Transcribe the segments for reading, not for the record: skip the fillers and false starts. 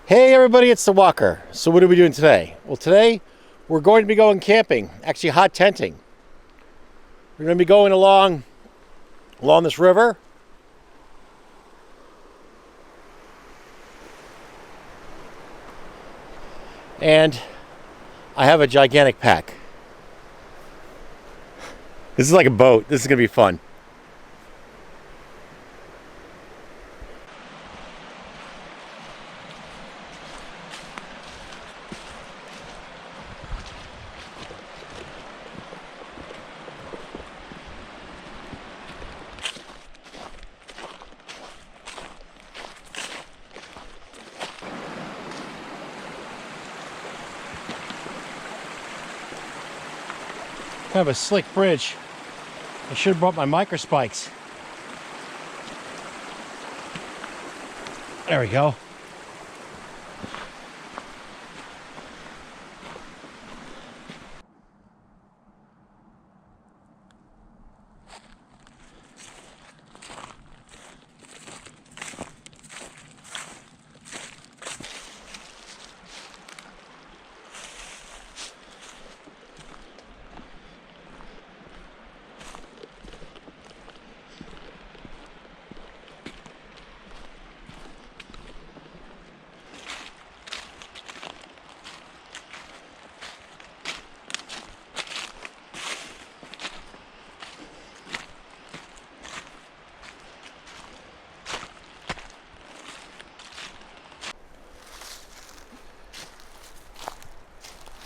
Hey everybody, it's the Walker. So what are we doing today? Well, today we're going to be going camping, actually hot tenting. We're going to be going along this river. And I have a gigantic pack. This is like a boat. This is going to be fun. Kind of a slick bridge. I should have brought my micro spikes. There we go.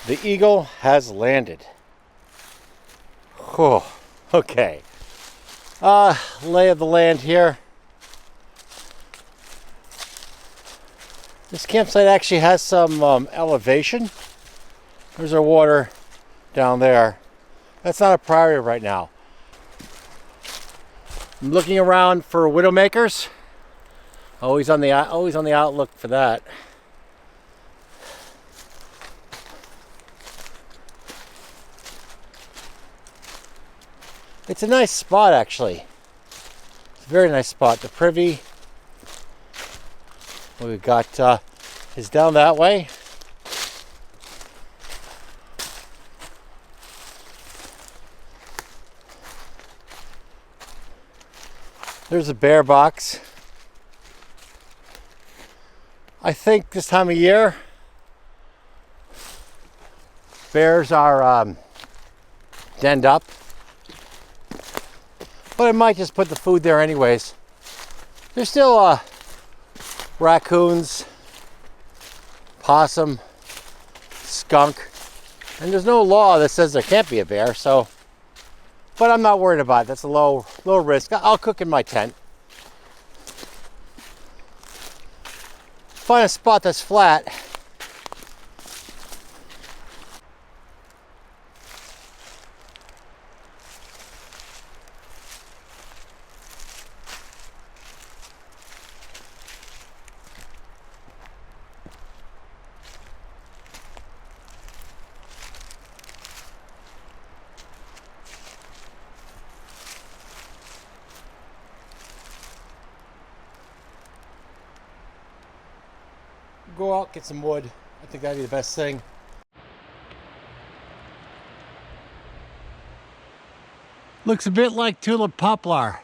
The eagle has landed. Oh, okay. Lay of the land here. This campsite actually has some elevation. There's our water down there. That's not a priority right now. I'm looking around for widowmakers. Always on the outlook for that. It's a nice spot, actually. It's a very nice spot. The privy we've got is down that way. There's a bear box. I think this time of year, bears are denned up. But I might just put the food there anyways. There's still raccoons, possum, skunk, and there's no law that says there can't be a bear, so, but I'm not worried about it. That's a low risk. I'll cook in my tent. Find a spot that's flat. Go out, get some wood. I think that'd be the best thing. Looks a bit like tulip poplar.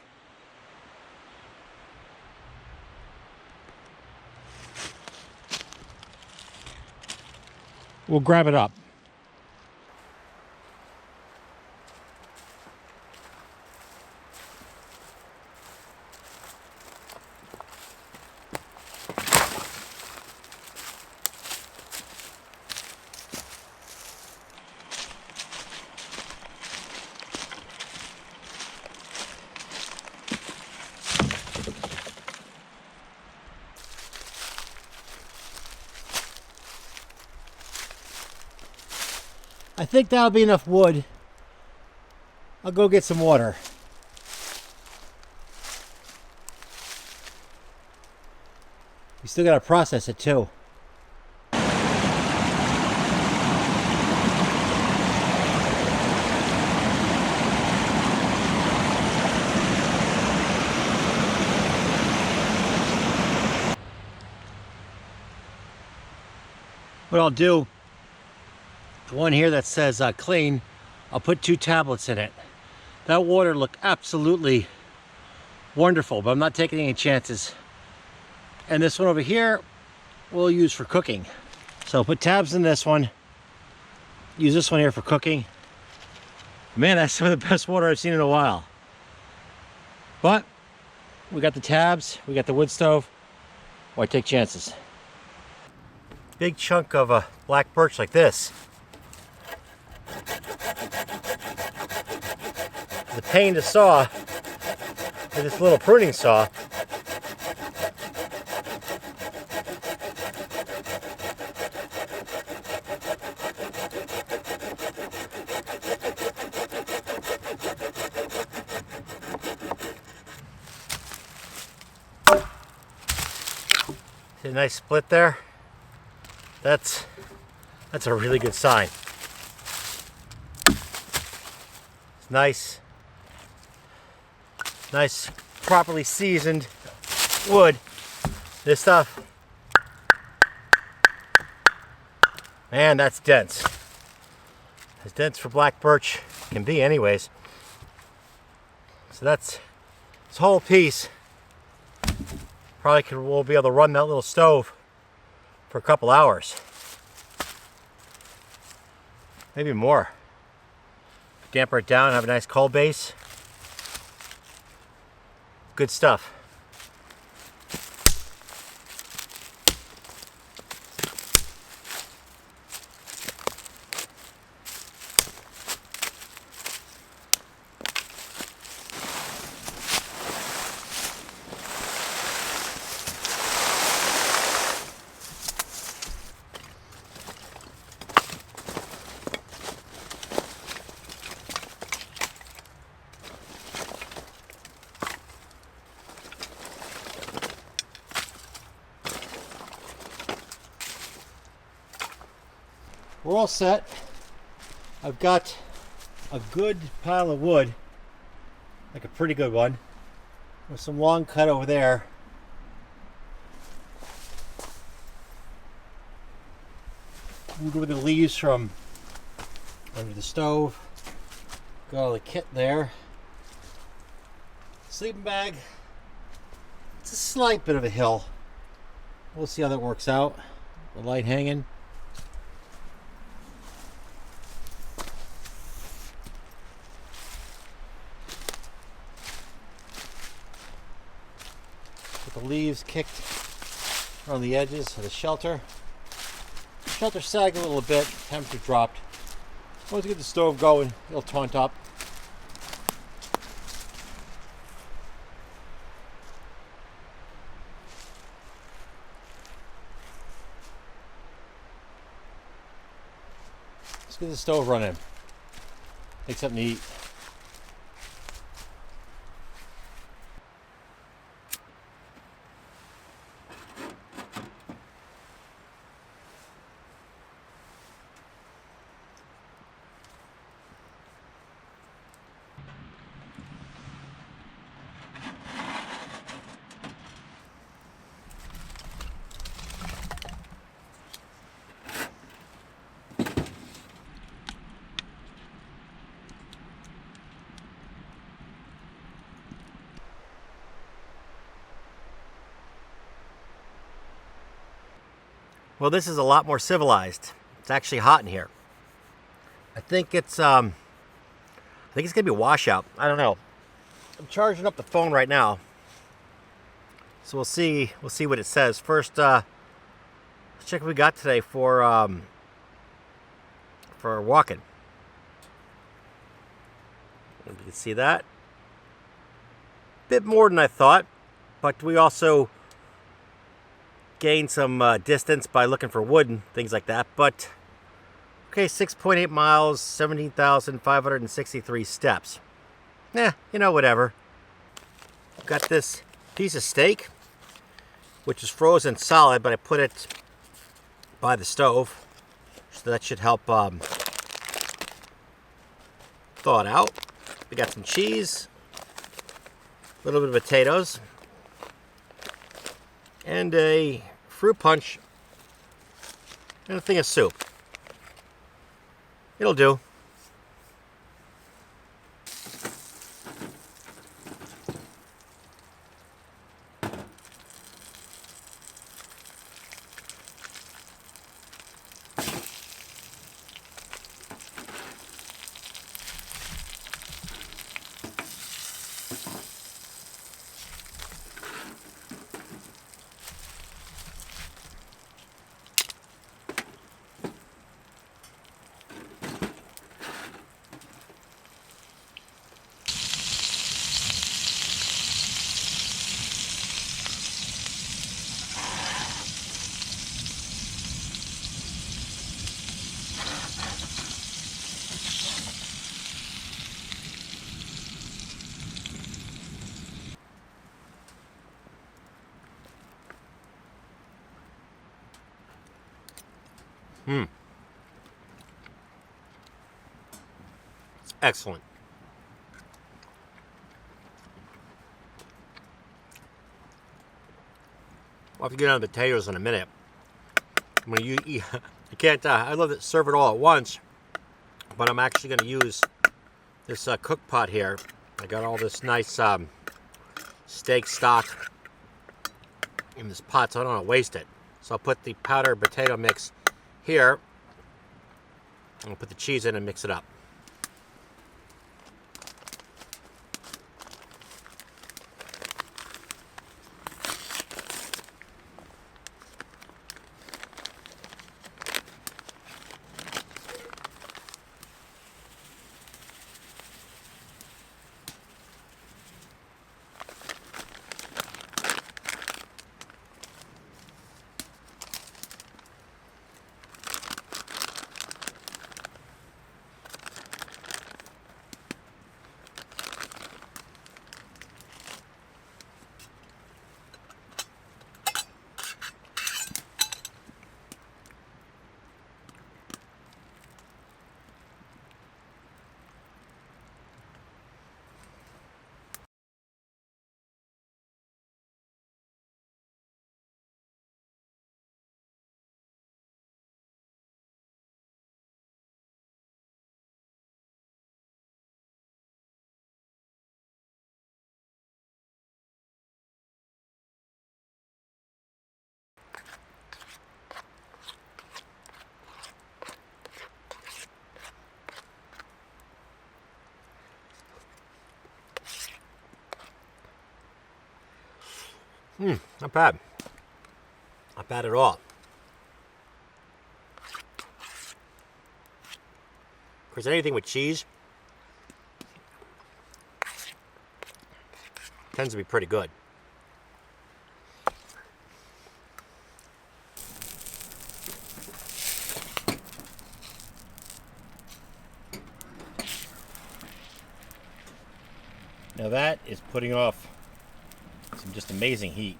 We'll grab it up. I think that'll be enough wood. I'll go get some water. We still gotta process it too. What I'll do, the one here that says clean, I'll put 2 tablets in it. That water looked absolutely wonderful, but I'm not taking any chances. And this one over here, we'll use for cooking. So put tabs in this one. Use this one here for cooking. Man, that's some of the best water I've seen in a while. But we got the tabs, we got the wood stove. Why take chances? Big chunk of black birch like this. The pain to saw with this little pruning saw. See a nice split there? That's a really good sign. It's nice, properly seasoned wood. This stuff, man, that's dense. As dense for black birch can be anyways. So that's this whole piece. We'll be able to run that little stove for a couple hours. Maybe more. Damper it down, have a nice cold base. Good stuff. We're all set. I've got a good pile of wood, like a pretty good one, with some long cut over there. Remove the leaves from under the stove. Got all the kit there. Sleeping bag. It's a slight bit of a hill. We'll see how that works out. The light hanging. The leaves kicked around the edges of the shelter. The shelter sagged a little bit, temperature dropped. Once we get the stove going, it'll taunt up. Let's get the stove running. Make something to eat. Well, this is a lot more civilized. It's actually hot in here. I think it's gonna be a washout. I don't know. I'm charging up the phone right now, so we'll see what it says. First, let's check what we got today for walking. You can see that. Bit more than I thought, but we also gain some distance by looking for wood and things like that. But okay, 6.8 miles, 17,563 steps. You know, whatever. Got this piece of steak, which is frozen solid, but I put it by the stove, so that should help thaw it out. We got some cheese, a little bit of potatoes, and a fruit punch and a thing of soup. It'll do. Excellent. I'll have to get on the potatoes in a minute. When you can't, I love to serve it all at once, but I'm actually going to use this cook pot here. I got all this nice steak stock in this pot, so I don't want to waste it. So I'll put the powdered potato mix here, and I'll put the cheese in and mix it up. Not bad. Not bad at all. Of course, anything with cheese tends to be pretty good. Now that is putting off some just amazing heat.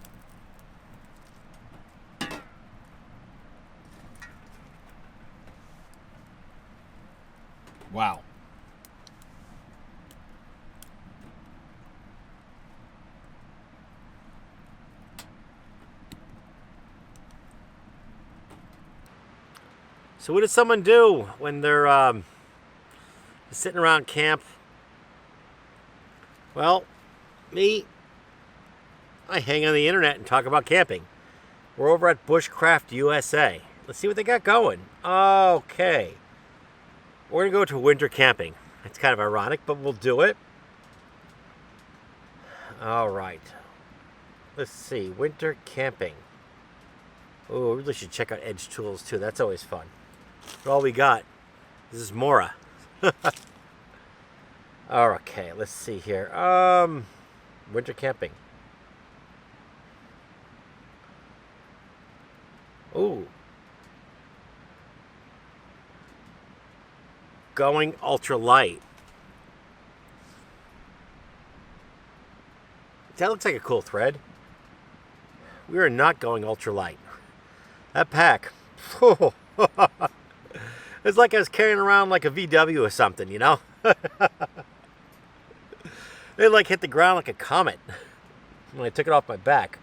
Wow. So what does someone do when they're sitting around camp? Well, me, I hang on the internet and talk about camping. We're over at Bushcraft USA. Let's see what they got going. Okay. We're going to go to winter camping. It's kind of ironic, but we'll do it. All right. Let's see. Winter camping. Oh, we really should check out Edge Tools too. That's always fun. But all we got is Mora. Okay, let's see here. Winter camping. Ooh. Going ultralight. That looks like a cool thread. We are not going ultralight. That pack. It's like I was carrying around like a VW or something, you know? It like hit the ground like a comet when I took it off my back.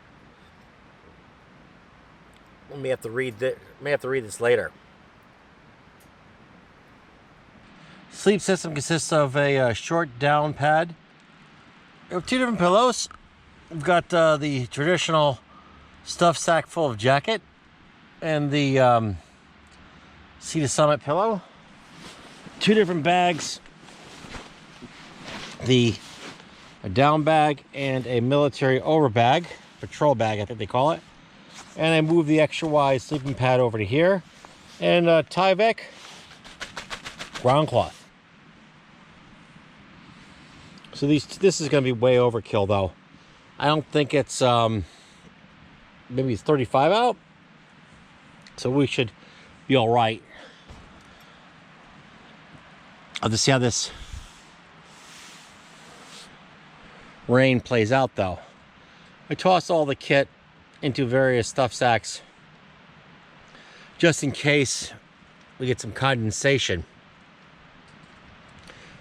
We may have to read this later. Sleep system consists of a short down pad. We have 2 different pillows. We've got the traditional stuffed sack full of jacket and the Sea to Summit pillow. 2 different bags. A down bag and a military over bag, patrol bag I think they call it. And I moved the extra wide sleeping pad over to here. And Tyvek ground cloth. So this is going to be way overkill though. I don't think it's maybe it's 35 out. So we should be all right. I'll just see how this rain plays out though. I toss all the kit into various stuff sacks just in case we get some condensation.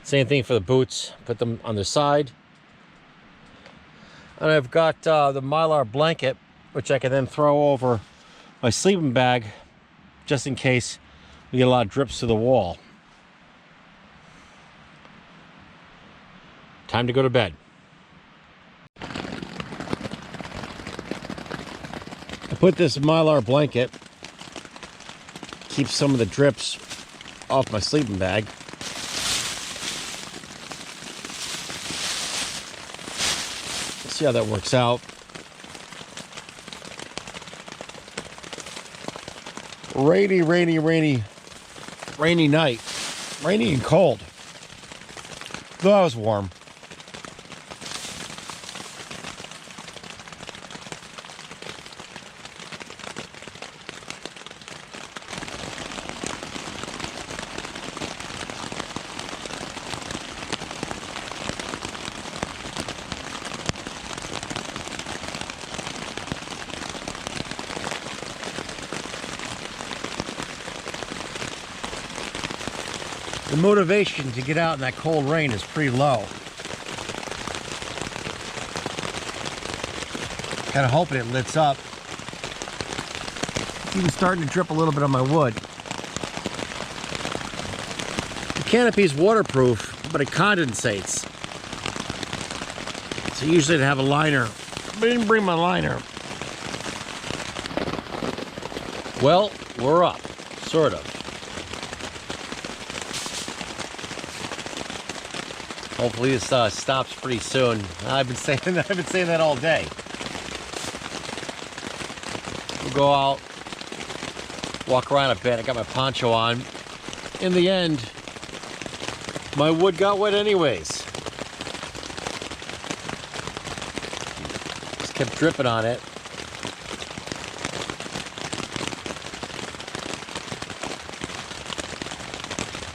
Same thing for the boots, put them on the side. And I've got the Mylar blanket, which I can then throw over my sleeping bag just in case we get a lot of drips to the wall. Time to go to bed. I put this Mylar blanket, keeps some of the drips off my sleeping bag. Let's see how that works out. Rainy night. Rainy and cold. Though I was warm. The motivation to get out in that cold rain is pretty low. Kind of hoping it lifts up. Even starting to drip a little bit on my wood. The canopy is waterproof, but it condensates. So usually to have a liner, but I didn't bring my liner. Well, we're up, sort of. Hopefully this stops pretty soon. I've been saying that all day. We'll go out, walk around a bit. I got my poncho on. In the end, my wood got wet anyways. Just kept dripping on it.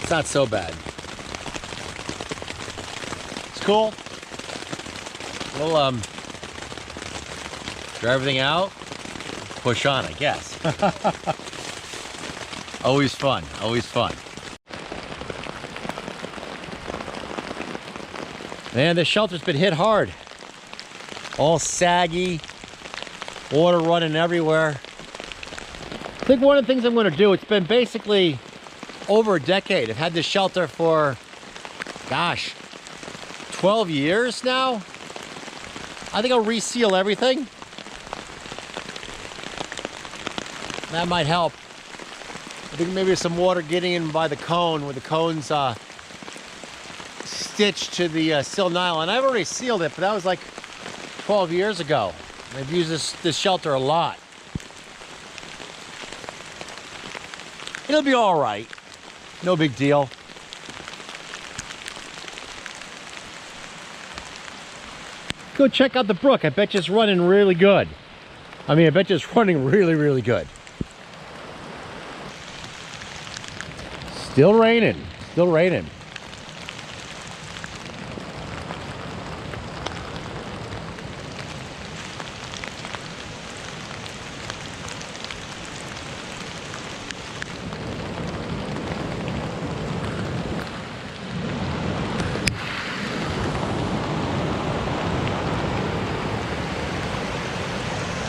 It's not so bad. Cool. We'll dry everything out, push on, I guess. Always fun, always fun. Man, this shelter's been hit hard. All saggy, water running everywhere. I think one of the things I'm going to do, it's been basically over a decade. I've had this shelter for, gosh, 12 years now. I think I'll reseal everything. That might help. I think maybe there's some water getting in by the cone where the cone's stitched to the sill nylon. I've already sealed it, but that was like 12 years ago. I've used this shelter a lot. It'll be all right. No big deal. Go check out the brook. I bet you it's running really good. I mean, I bet you it's running really, really good. Still raining. Still raining.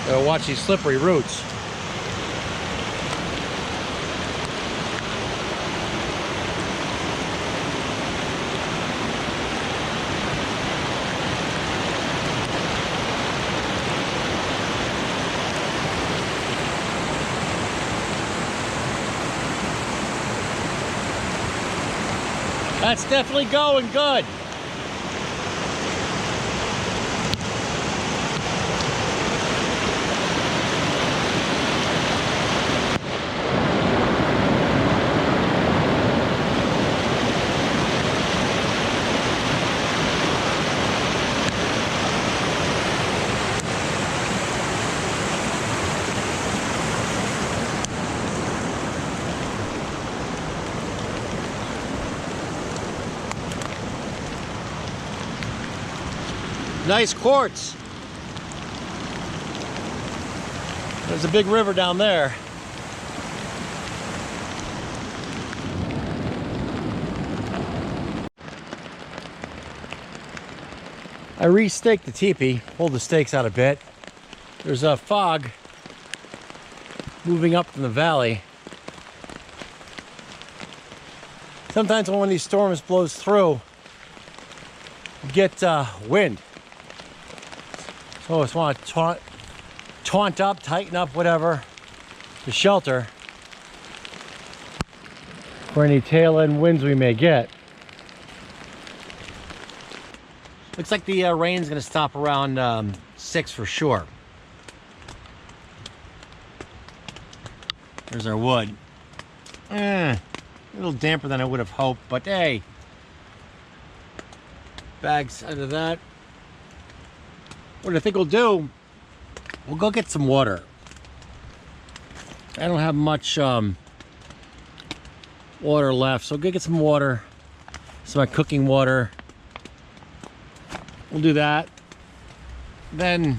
Gotta watch these slippery roots. That's definitely going good. Nice quartz. There's a big river down there. I re-staked the teepee, pulled the stakes out a bit. There's a fog moving up from the valley. Sometimes when one of these storms blows through, you get wind. So I just want to taunt up, tighten up, whatever, the shelter for any tail end winds we may get. Looks like the rain's going to stop around 6 for sure. There's our wood. A little damper than I would have hoped, but hey. Bags under that. What I think we'll do, we'll go get some water. I don't have much water left, so go get some water, some cooking water. We'll do that. Then,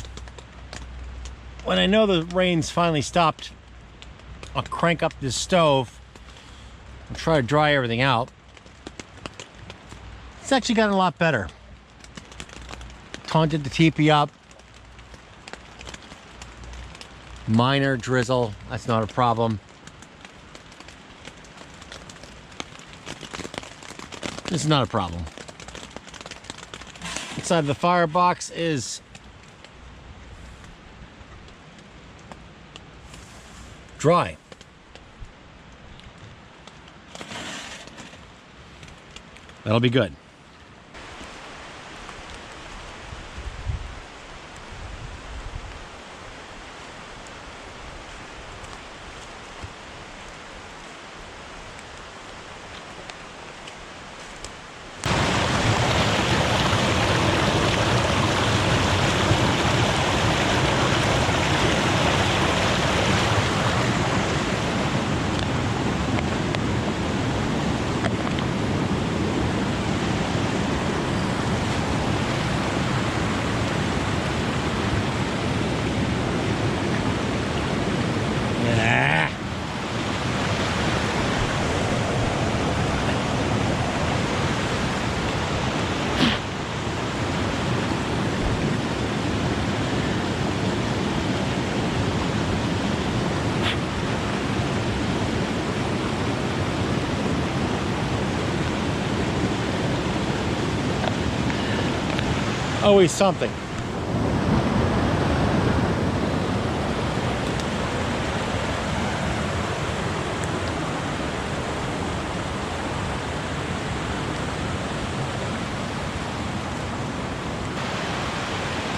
when I know the rain's finally stopped, I'll crank up this stove and try to dry everything out. It's actually gotten a lot better. Taunted the teepee up. Minor drizzle, that's not a problem. This is not a problem. Inside the firebox is dry. That'll be good. Always something.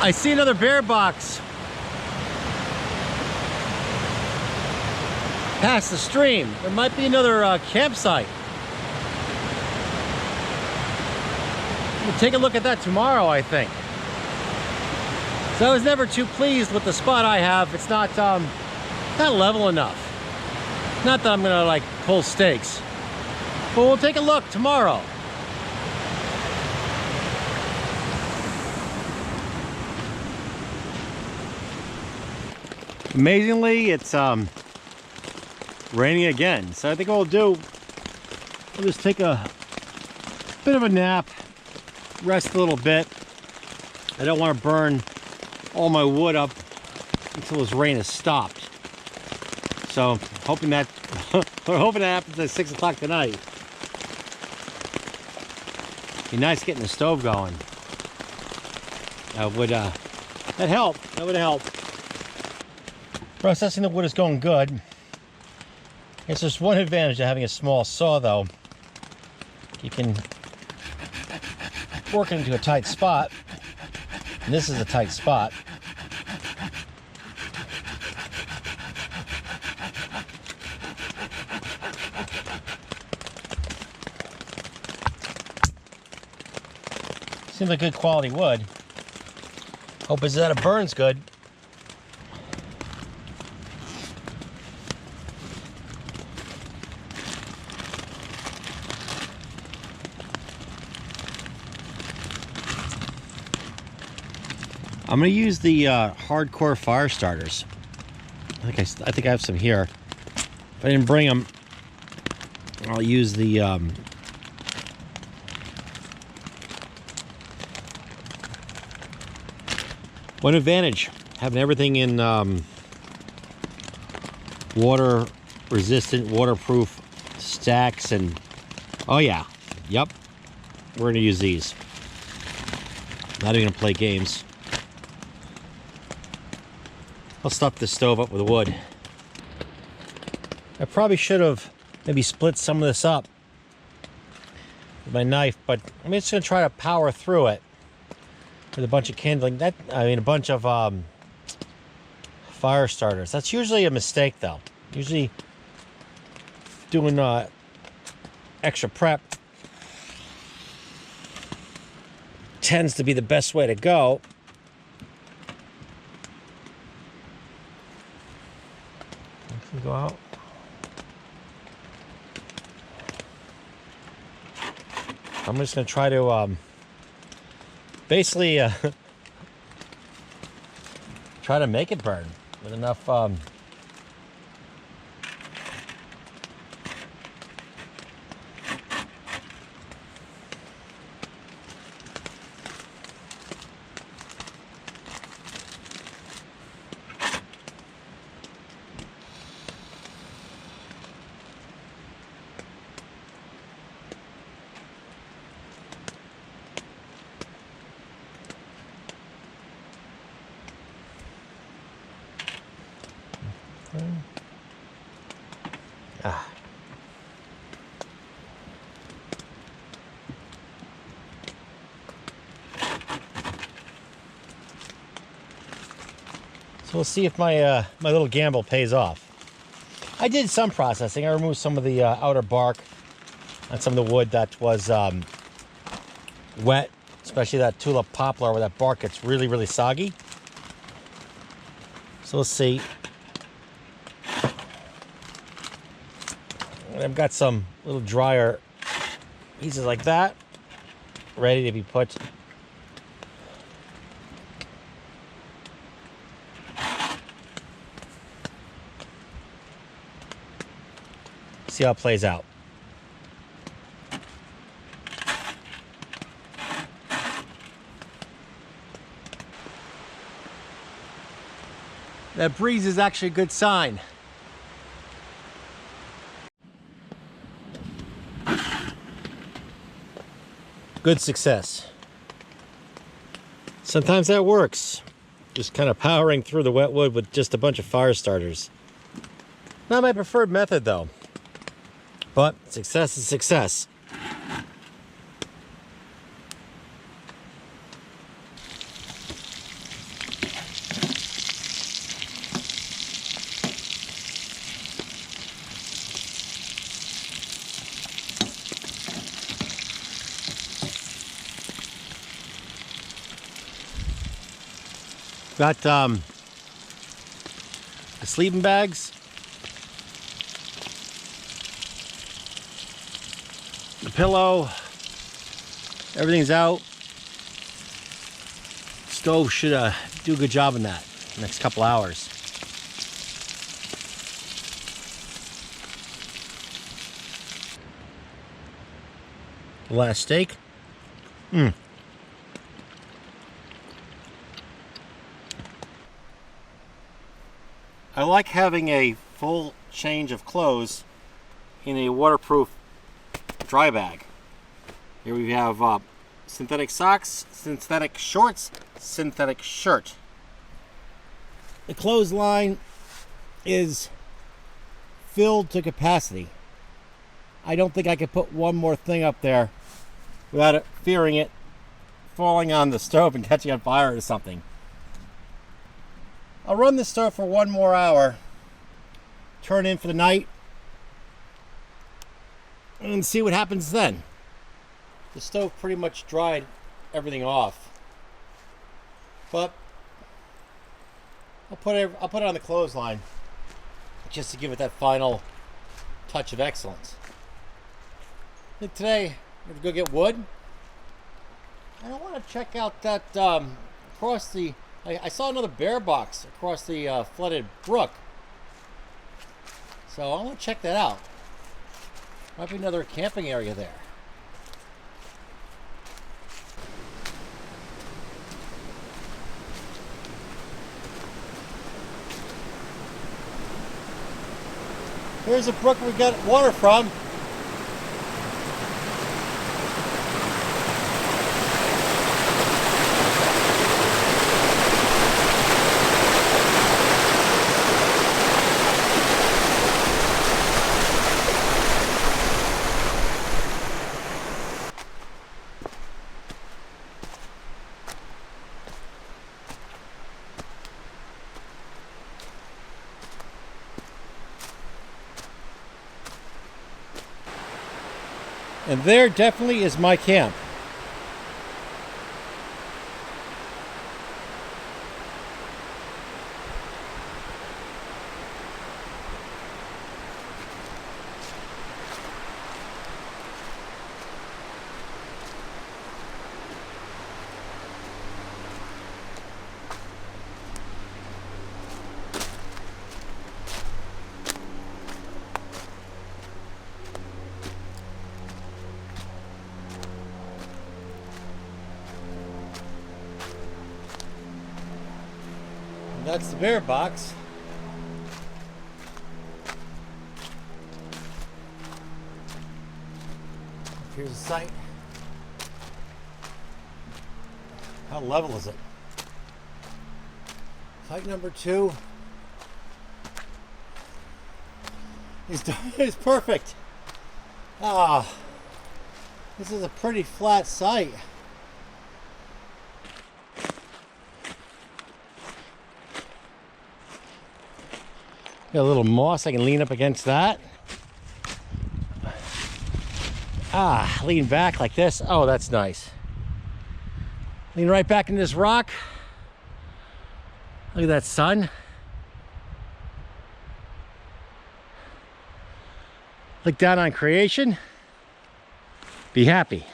I see another bear box past the stream. There might be another campsite. We'll take a look at that tomorrow, I think. So I was never too pleased with the spot I have. It's not level enough. Not that I'm gonna like pull stakes, but we'll take a look tomorrow. Amazingly, it's raining again. So I think what we'll do, we'll just take a bit of a nap, rest a little bit. I don't want to burn all my wood up until this rain has stopped. So hoping that we're hoping that happens at 6 o'clock tonight. Be nice getting the stove going. That would that help. That would help. Processing the wood is going good. I guess there's one advantage to having a small saw though. You can working into a tight spot. And this is a tight spot. Seems like good quality wood. Hope is that it burns good. I'm going to use the hardcore fire starters. I think I have some here. If I didn't bring them, I'll use the one advantage having everything in water resistant, waterproof stacks, and oh yeah, yep, we're going to use these. Not even going to play games. I'll stuff this stove up with wood. I probably should have maybe split some of this up with my knife, but I'm just gonna try to power through it with a bunch of kindling. A bunch of fire starters. That's usually a mistake, though. Usually doing extra prep tends to be the best way to go. Go out. I'm just going to try to basically try to make it burn with enough So we'll see if my my little gamble pays off. I did some processing. I removed some of the outer bark on some of the wood that was wet, especially that tulip poplar where that bark gets really, really soggy. So let's see. I've got some little drier pieces like that ready to be put. See how it plays out. That breeze is actually a good sign. Good success. Sometimes that works. Just kind of powering through the wet wood with just a bunch of fire starters. Not my preferred method though. But success is success. Got the sleeping bags. The pillow. Everything's out. Stove should do a good job in that next couple hours. The last steak. I like having a full change of clothes in a waterproof dry bag. Here we have synthetic socks, synthetic shorts, synthetic shirt. The clothesline is filled to capacity. I don't think I could put one more thing up there without it fearing it falling on the stove and catching on fire or something. I'll run the stove for 1 more hour, turn in for the night, and see what happens then. The stove pretty much dried everything off, but I'll put it on the clothesline just to give it that final touch of excellence. And today, I'm gonna go get wood. And I want to check out that across the. I saw another bear box across the flooded brook, so I want to check that out. Might be another camping area there. Here's a brook we got water from. And there definitely is my camp. That's the bear box. Here's the site. How level is it? Site number 2 is perfect. Ah, this is a pretty flat site. Got a little moss, I can lean up against that. Lean back like this. Oh, that's nice. Lean right back into this rock. Look at that sun. Look down on creation. Be happy.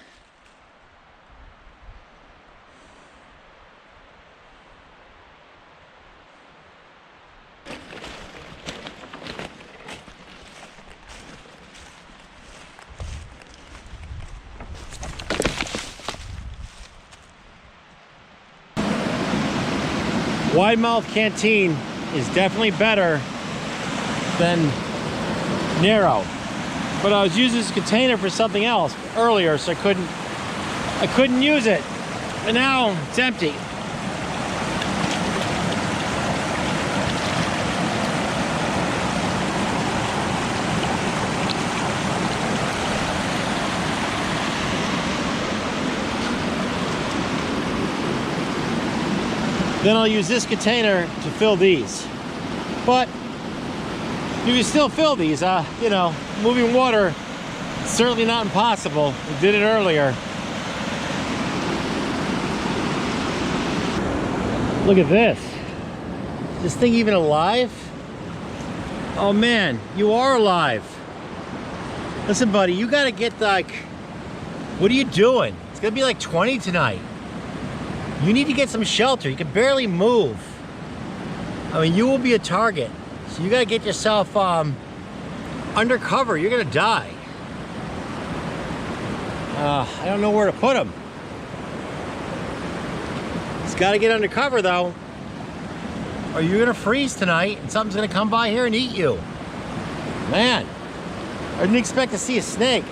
Wide mouth canteen is definitely better than narrow, but I was using this container for something else earlier, so I couldn't use it, and now it's empty. Then I'll use this container to fill these. But you can still fill these, you know, moving water, certainly not impossible. We did it earlier. Look at this. Is this thing even alive? Oh man, you are alive. Listen, buddy, you gotta get like, what are you doing? It's gonna be like 20 tonight. You need to get some shelter. You can barely move. I mean, you will be a target. So you gotta get yourself undercover. You're gonna die. I don't know where to put him. He's gotta get undercover though, or you're gonna freeze tonight and something's gonna come by here and eat you. Man, I didn't expect to see a snake.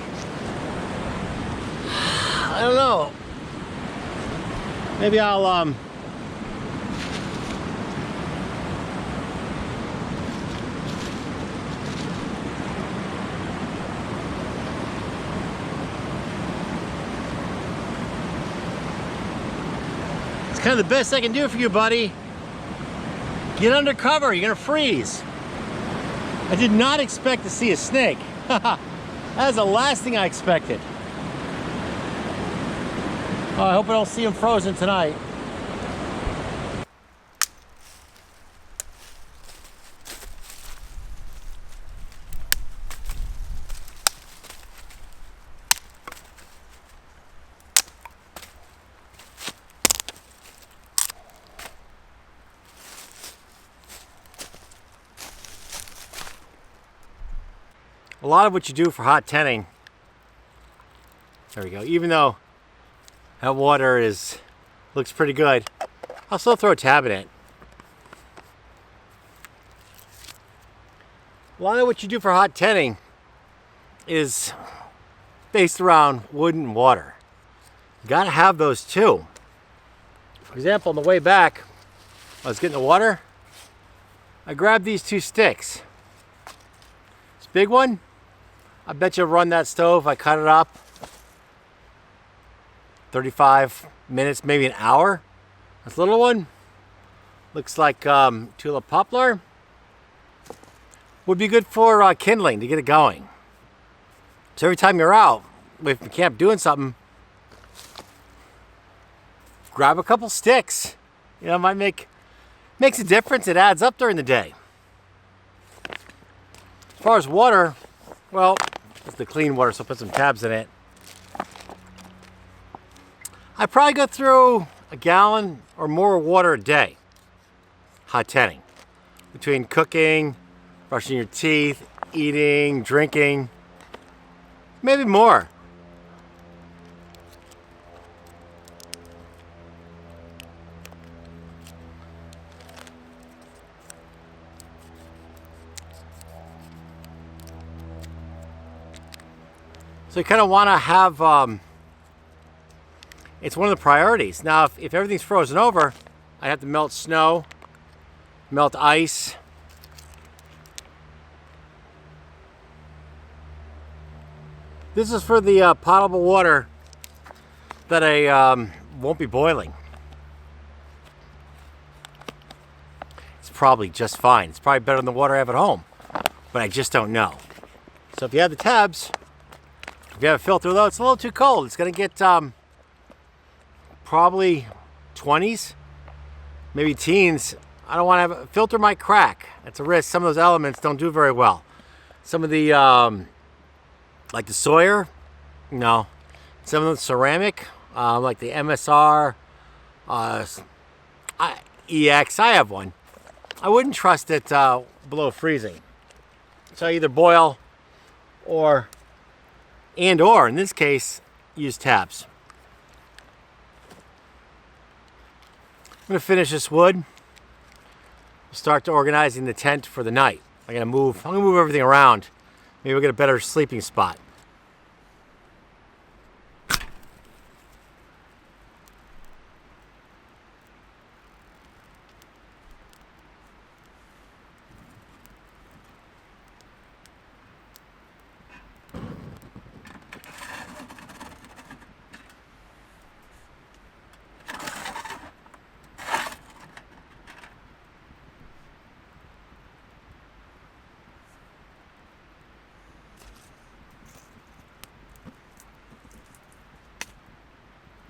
I don't know. Maybe I'll kind of the best I can do for you, buddy. Get under cover, you're gonna freeze. I did not expect to see a snake. That was the last thing I expected. Oh, I hope I don't see him frozen tonight. A lot of what you do for hot tenning, there we go, even though that water looks pretty good, I'll still throw a tab in it. A lot of what you do for hot tenning is based around wood and water. You gotta have those too. For example, on the way back, I was getting the water, I grabbed these two sticks. This big one, I bet you run that stove, I cut it up 35 minutes, maybe an hour. This little one looks like tulip poplar. Would be good for kindling to get it going. So every time you're out, if you camp doing something, grab a couple sticks. You know, it might makes a difference. It adds up during the day. As far as water, well, it's the clean water, so I'll put some tabs in it. I probably go through a gallon or more water a day, hot tenning. Between cooking, brushing your teeth, eating, drinking, maybe more. So you kind of want to have, it's one of the priorities. Now, if everything's frozen over, I have to melt snow, melt ice. This is for the potable water that I won't be boiling. It's probably just fine. It's probably better than the water I have at home, but I just don't know. So if you have the tabs, if you have a filter, though, it's a little too cold. It's going to get probably 20s, maybe teens. I don't want to have a filter might crack. That's a risk. Some of those elements don't do very well. Some of the like the Sawyer, no. Some of the ceramic, like the MSR, EX, I have one. I wouldn't trust it below freezing. So I either boil or in this case, use tabs. I'm gonna finish this wood. Start organizing the tent for the night. I'm gonna move everything around. Maybe we'll get a better sleeping spot.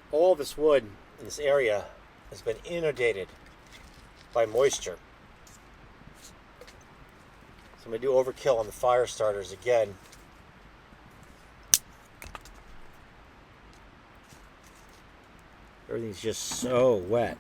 All this wood in this area has been inundated by moisture. So I'm going to do overkill on the fire starters again. Everything's just so wet.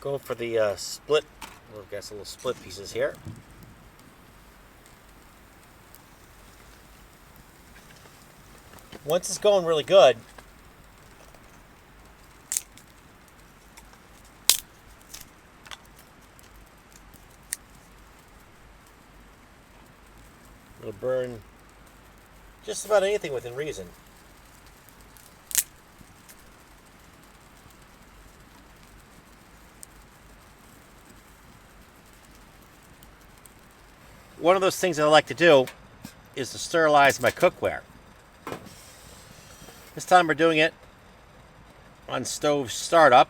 Go for the split. We've got some little split pieces here. Once it's going really good, It'll burn just about anything within reason. One of those things that I like to do is to sterilize my cookware. This time we're doing it on stove startup.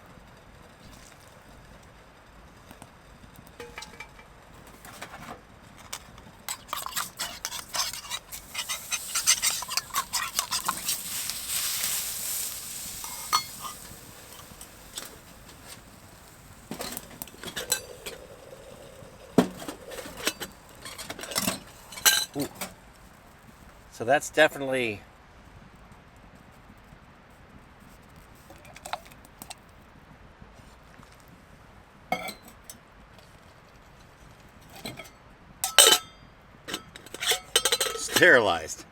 Ooh. So that's definitely sterilized.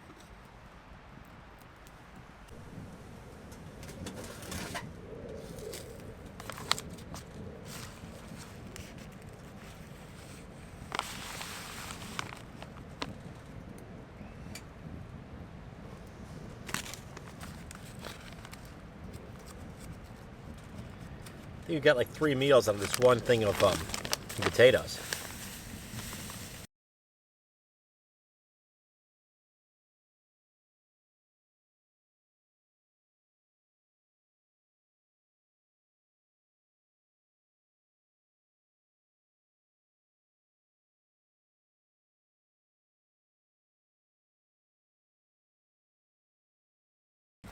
You got like 3 meals out of this one thing of potatoes.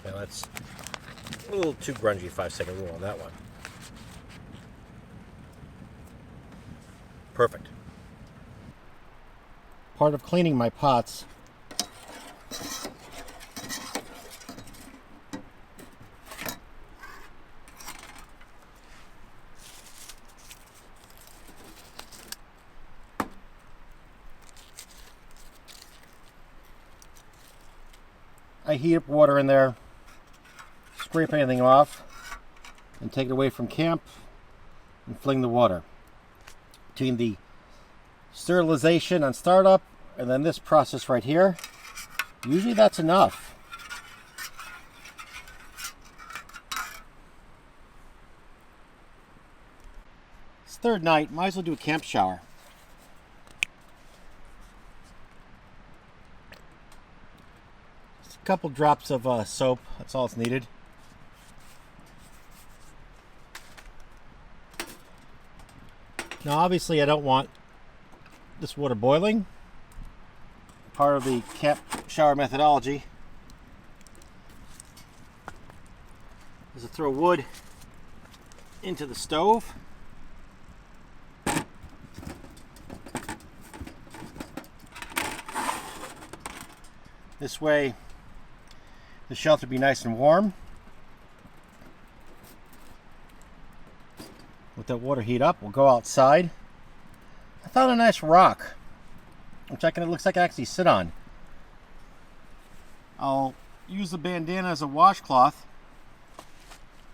Now that's a little too grungy, 5-second rule on that one. Perfect. Part of cleaning my pots I heat up water in there, scrape anything off, and take it away from camp and fling the water. Between the sterilization on startup and then this process right here, usually that's enough. It's third night, might as well do a camp shower. Just a couple drops of soap, that's all it's needed. Now obviously I don't want this water boiling. Part of the camp shower methodology is to throw wood into the stove. This way the shelter will be nice and warm. Let that water heat up, we'll go outside. I found a nice rock, which it looks like I can actually sit on. I'll use the bandana as a washcloth,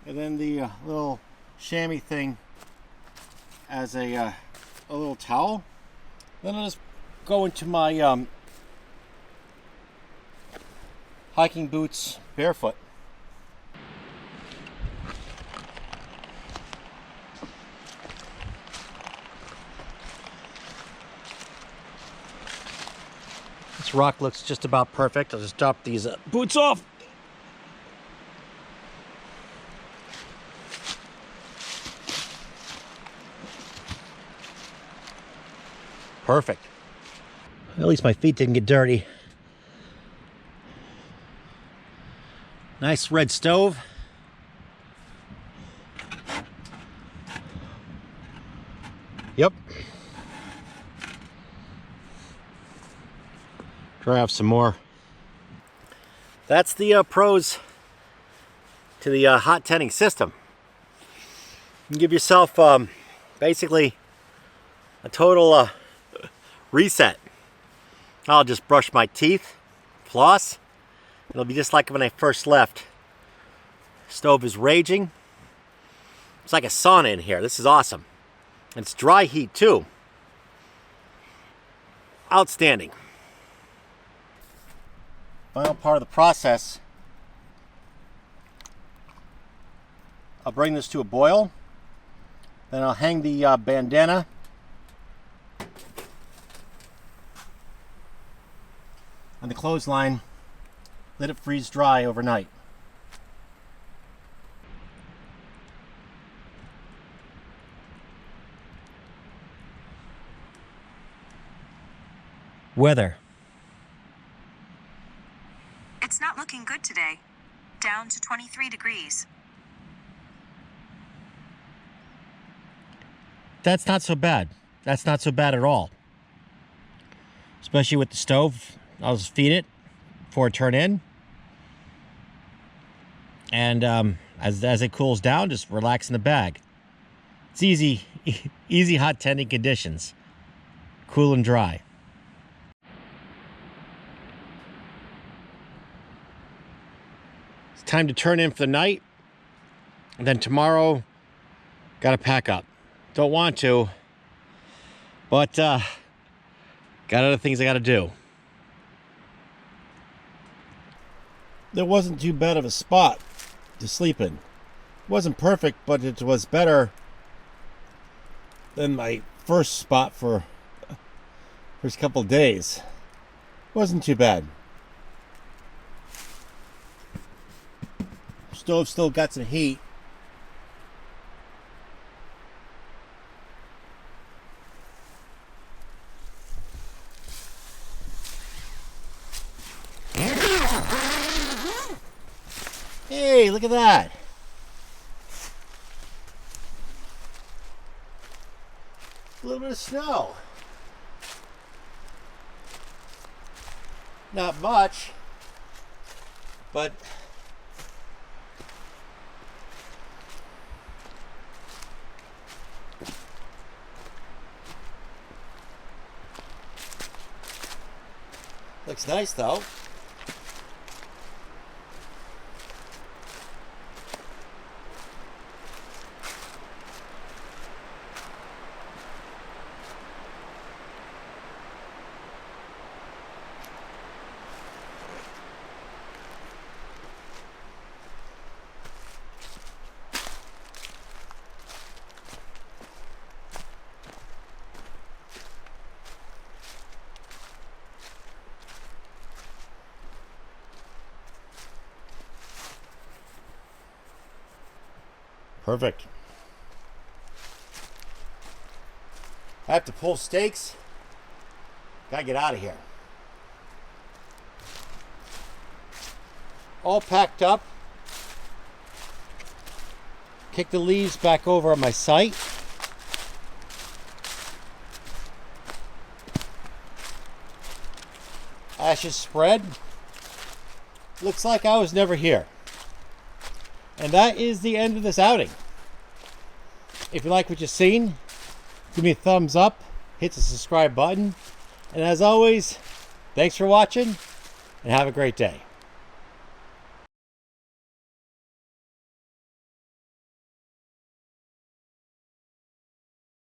and then the little chamois thing as a little towel. Then I'll just go into my hiking boots barefoot. This rock looks just about perfect. I'll just drop these boots off. Perfect. At least my feet didn't get dirty. Nice red stove. Yep. Try out some more. That's the pros to the hot tending system. You can give yourself basically a total reset. I'll just brush my teeth, floss. It'll be just like when I first left. Stove is raging. It's like a sauna in here. This is awesome. It's dry heat too. Outstanding. Final part of the process. I'll bring this to a boil. Then I'll hang the bandana on the clothesline, let it freeze dry overnight. Weather. It's not looking good today. Down to 23 degrees. That's not so bad. That's not so bad at all. Especially with the stove. I'll just feed it before it turn in. And as it cools down, just relax in the bag. It's easy, easy hot tending conditions. Cool and dry. It's time to turn in for the night. And then tomorrow, gotta pack up. Don't want to, but got other things I gotta do. There wasn't too bad of a spot to sleep in. It wasn't perfect, but it was better than my first spot for first couple of days. It wasn't too bad. Stove still got some heat. Hey, look at that. A little bit of snow. Not much, but looks nice though. Perfect. I have to pull stakes. Gotta get out of here. All packed up. Kick the leaves back over on my site. Ashes spread. Looks like I was never here. And that is the end of this outing. If you like what you've seen, give me a thumbs up, hit the subscribe button, and as always, thanks for watching, and have a great day.